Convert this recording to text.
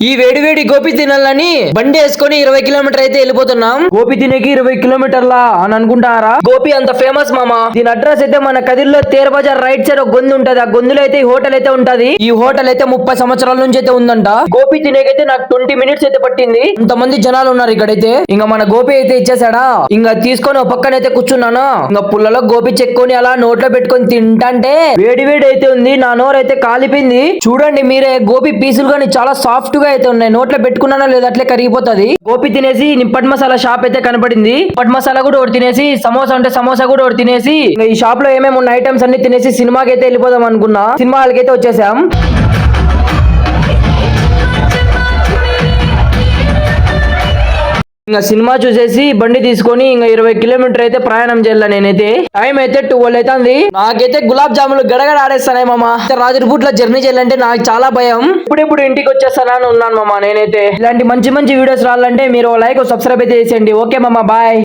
ఈ వేడి వేడి గోపి తినాలని బండి వేసుకొని 20 కిలోమీటర్ అయితే వెళ్ళిపోతున్నాం. గోపి తినేకి 20 కిలోమీటర్లా అని అనుకుంటారా? గోపి అంత ఫేమస్ మామ. దీని అడ్రస్ అయితే మన కదిర్లో తేర్ బజార్ రైట్ సైడ్ ఒక గొంతు ఉంటది. ఆ గొంతులో అయితే ఈ హోటల్ అయితే ఉంటది. ఈ హోటల్ అయితే 30 సంవత్సరాల నుంచి అయితే ఉందంట. గోపి తినేకైతే నాకు 20 మినిట్స్ అయితే పట్టింది. ఇంతమంది జనాలు ఉన్నారు ఇక్కడైతే. ఇంకా మన గోపి అయితే ఇచ్చేసాడా. ఇంకా తీసుకొని ఒక పక్కన అయితే కూర్చున్నాను. ఇంకా పుల్లలో గోపి చెక్కొని అలా నోట్లో పెట్టుకొని తింటంటే వేడి వేడి అయితే ఉంది. నా నోరు అయితే కాలిపోయింది. చూడండి మీరే గోపి పీసులు కానీ చాలా సాఫ్ట్ గా అయితే ఉన్నాయి. నోట్లో పెట్టుకున్నానో లేదా అట్లే కరిగిపోతుంది. గోపి తినేసి నిప్పటి మసాలా షాప్ అయితే కనపడింది. నిప్పటి మసాలా కూడా ఒకటి తినేసి సమోసా అంటే సమోసా కూడా ఒకటి తినేసి ఈ షాప్ లో ఏమేమి ఉన్న ఐటమ్స్ అన్ని తినేసి సినిమాకి అయితే వెళ్ళిపోదాం అనుకున్నా. సినిమా హాల్కి అయితే వచ్చేసాం. ఇంకా సినిమా చూసేసి బండి తీసుకొని ఇంకా 20 కిలోమీటర్ అయితే ప్రయాణం చేయాల. నేనైతే టైం అయితే 12 అవుతుంది. నాకైతే గులాబ్ జాములు గడగడ ఆడేస్తానే మామ. రాజుపూట్లో జర్నీ చేయాలంటే నాకు చాలా భయం. ఇప్పుడిప్పుడు ఇంటికి వచ్చేస్తానని ఉన్నాను మామ. నేనైతే ఇలాంటి మంచి మంచి వీడియోస్ రావాలంటే మీరు లైక్ సబ్స్క్రైబ్ అయితే చేసేయండి. ఓకే మామ, బాయ్.